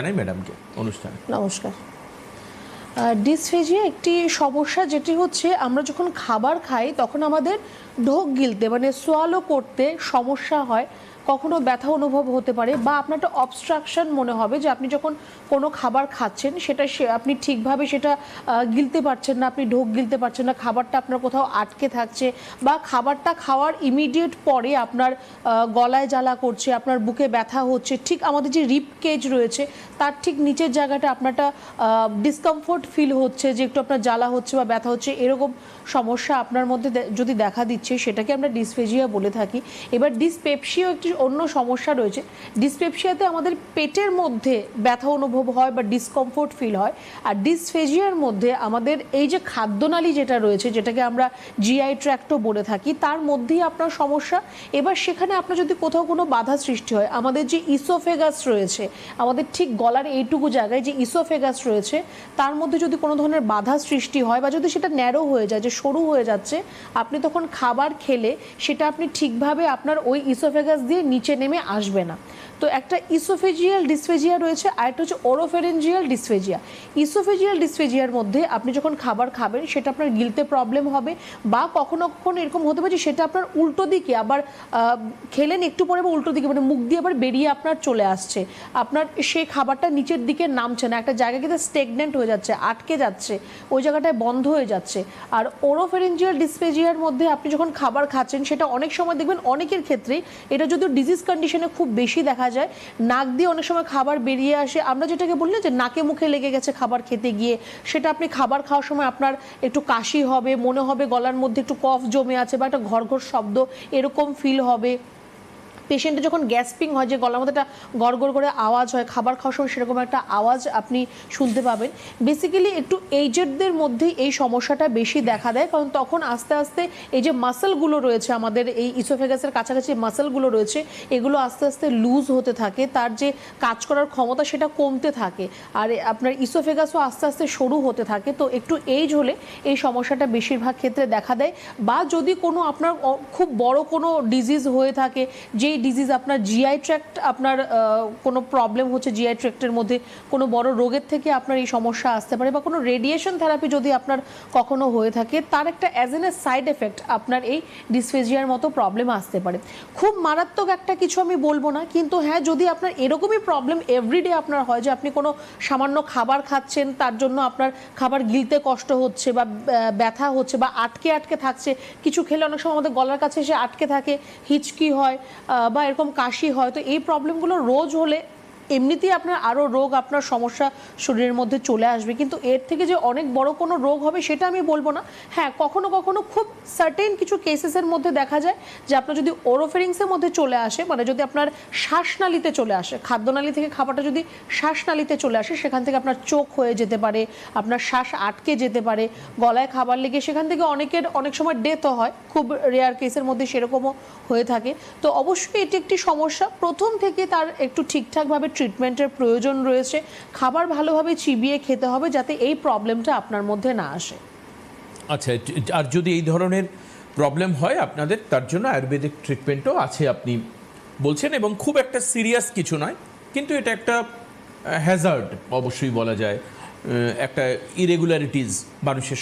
জানাই ম্যাডামকে অনুষ্ঠানে। নমস্কার। ডিসফেজিয়া একটি সমস্যা, যেটি হচ্ছে আমরা যখন খাবার খাই তখন আমাদের ঢোক গিলতে মানে সোয়ালো করতে সমস্যা হয়, কখনো ব্যথা অনুভব হতে পারে, বা আপনার একটা অবস্ট্রাকশন মনে হবে যে আপনি যখন কোনো খাবার খাচ্ছেন সেটা আপনি ঠিকভাবে সেটা গিলতে পারছেন না, আপনি ঢোক গিলতে পারছেন না, খাবারটা আপনার কোথাও আটকে থাকছে, বা খাবারটা খাওয়ার ইমিডিয়েট পরে আপনার গলায় জ্বালা করছে, আপনার বুকে ব্যথা হচ্ছে, ঠিক আমাদের যে রিব কেজ রয়েছে তার ঠিক নিচের জায়গাটা আপনার একটা ডিসকমফোর্ট ফিল হচ্ছে, যে একটু আপনার জ্বালা হচ্ছে বা ব্যথা হচ্ছে, এরকম সমস্যা আপনার মধ্যে যদি দেখা দিচ্ছে সেটাকে আমরা ডিসফেজিয়া বলে থাকি। এবার ডিসপেপসিয়াও একটি অন্য সমস্যা রয়েছে। ডিসপেপসিয়াতে আমাদের পেটের মধ্যে ব্যথা অনুভব হয় বা ডিসকমফোর্ট ফিল হয়, আর ডিসফেজিয়ার মধ্যে আমাদের এই যে খাদ্যনালী যেটা রয়েছে, যেটাকে আমরা জিআই ট্র্যাক্টও বলে থাকি, তার মধ্যেই আপনার সমস্যা। এবার সেখানে আপনার যদি কোথাও কোনো বাধা সৃষ্টি হয়, আমাদের যে ইসোফেগাস রয়েছে, আমাদের ঠিক গলার এইটুকু জায়গায় যে ইসোফেগাস রয়েছে তার মধ্যে যদি কোনো ধরনের বাধা সৃষ্টি হয় বা যদি সেটা ন্যারো হয়ে যায়, যে সরু হয়ে যাচ্ছে, আপনি তখন খাবার খেলে সেটা আপনি ঠিকভাবে আপনার ওই ইসোফেগাস দিয়ে নিচে নেমে আসবে না। তো একটা ইসোফেজিয়াল ডিসফেজিয়া রয়েছে, আর একটা হচ্ছে ওরোফেরেঞ্জিয়াল ডিসফেজিয়া। ইসোফেজিয়াল ডিসফেজিয়ার মধ্যে আপনি যখন খাবার খাবেন সেটা আপনার গিলতে প্রবলেম হবে, বা কখনো কখনো এরকম হতে পারে যে সেটা আপনার উল্টো দিকে আবার খেলেন একটু পরে বা উল্টো দিকে মানে মুখ দিয়ে আবার বেরিয়ে আপনার চলে আসছে, আপনার সেই খাবারটা নিচের দিকে নামছে না, একটা জায়গায় কিন্তু স্টেগনেন্ট হয়ে যাচ্ছে, আটকে যাচ্ছে, ওই জায়গাটায় বন্ধ হয়ে যাচ্ছে। আর ওরোফেরেঞ্জিয়াল ডিসফেজিয়ার মধ্যে আপনি যখন খাবার খাচ্ছেন সেটা অনেক সময় দেখবেন অনেকের ক্ষেত্রেই, এটা যদিও ডিজিজ কন্ডিশনে খুব বেশি দেখা যায়, নাক দিয়ে অনেক সময় খাবার বেরিয়ে আসে, আমরা যেটাকে বলি না যে নাকে মুখে লেগে গেছে খাবার খেতে গিয়ে, সেটা আপনি খাবার খাওয়ার সময় আপনার একটু কাশি হবে, মনে হবে গলার মধ্যে একটু কফ জমে আছে বা একটা ঘরঘর শব্দ এরকম ফিল হবে। পেশেন্টের যখন গ্যাসপিং হয়, যে গলার মধ্যে একটা গড়গড় করে আওয়াজ হয় খাবার খাওয়ার সময়, সেরকম একটা আওয়াজ আপনি শুনতে পাবেন। বেসিক্যালি একটু এইজেডদের মধ্যেই এই সমস্যাটা বেশি দেখা দেয়, কারণ তখন আস্তে আস্তে এই যে মাসেলগুলো রয়েছে আমাদের এই ইসোফেগাসের কাছাকাছি মাসেলগুলো রয়েছে, এগুলো আস্তে আস্তে লুজ হতে থাকে, তার যে কাজ করার ক্ষমতা সেটা কমতে থাকে, আর আপনার ইসোফেগাসও আস্তে আস্তে সরু হতে থাকে। তো একটু এইজ হলে এই সমস্যাটা বেশিরভাগ ক্ষেত্রে দেখা দেয়, বা যদি কোনো আপনার খুব বড় কোনো ডিজিজ হয়ে থাকে, যেই ডিজিজ আপনার জিআই ট্র্যাক্ট, আপনার কোনো প্রবলেম হচ্ছে জিআই ট্র্যাক্টের মধ্যে, কোনো বড় রোগের থেকে আপনার এই সমস্যা আসতে পারে, বা কোনো রেডিয়েশন থেরাপি যদি আপনার কখনো হয়ে থাকে, তার একটা as N A side effect আপনার এই ডিসফেজিয়ার মতো প্রবলেম আসতে পারে। খুব মারাত্মক একটা কিছু আমি বলবো না, কিন্তু হ্যাঁ, যদি আপনার এরকমই প্রবলেম এভরিডে আপনার হয়, যে আপনি কোনো সামান্য খাবার খাচ্ছেন, তার জন্য আপনার খাবার গিলতে কষ্ট হচ্ছে বা ব্যথা হচ্ছে বা আটকে আটকে থাকছে, কিছু খেলে অনেক সময় আমাদের গলার কাছে এসে আটকে থাকে, হিচকি হয় বা এরকম কাশি হয়, তো এই প্রবলেমগুলো রোজ হলে এমনিতেই আপনার আরও রোগ, আপনার সমস্যা শরীরের মধ্যে চলে আসবে, কিন্তু এর থেকে যে অনেক বড় কোনো রোগ হবে সেটা আমি বলবো না। হ্যাঁ, কখনো কখনো খুব সার্টেন কিছু কেসেসের মধ্যে দেখা যায় যে আপনার যদি ওরোফেরিংসের মধ্যে চলে আসে, মানে যদি আপনার শ্বাসনালীতে চলে আসে, খাদ্যনালী থেকে খাবারটা যদি শ্বাসনালীতে চলে আসে, সেখান থেকে আপনার চোখ হয়ে যেতে পারে, আপনার শ্বাস আটকে যেতে পারে, গলায় খাবার লেগে সেখান থেকে অনেকের অনেক সময় ডেথও হয়, খুব রেয়ার কেসের মধ্যে সেরকমও হয়ে থাকে। তো অবশ্যই এটি একটি সমস্যা, প্রথম থেকে তার একটু ঠিকঠাকভাবে ট্রিটমেন্টের প্রয়োজন রয়েছে, খাবার ভালোভাবে চিবিয়ে খেতে হবে যাতে এই প্রবলেমটা আপনার মধ্যে না আসে। আচ্ছা, আর যদি এই ধরনের প্রবলেম হয় আপনাদের, তার জন্য আয়ুর্বেদিক ট্রিটমেন্টও আছে আপনি বলছেন, এবং খুব একটা সিরিয়াস কিছু নয়, কিন্তু এটা একটা হ্যাজার্ড অবশ্যই বলা যায়, একটা ইরেগুলারিটিস মানুষের